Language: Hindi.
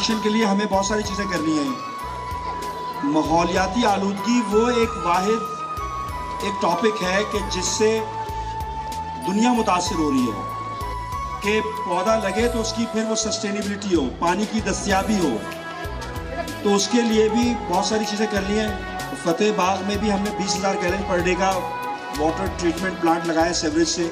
एक्शन के लिए हमें बहुत सारी चीज़ें करनी है। माहौलियाती आलूदगी वो एक टॉपिक है कि जिससे दुनिया मुतासिर हो रही है कि पौधा लगे तो उसकी फिर वो सस्टेनेबिलिटी हो, पानी की दस्तयाबी हो, तो उसके लिए भी बहुत सारी चीज़ें करनी है। फतेह बाग में भी हमने 20,000 गैलन पर डे का वाटर ट्रीटमेंट प्लांट लगाया सीवरेज से।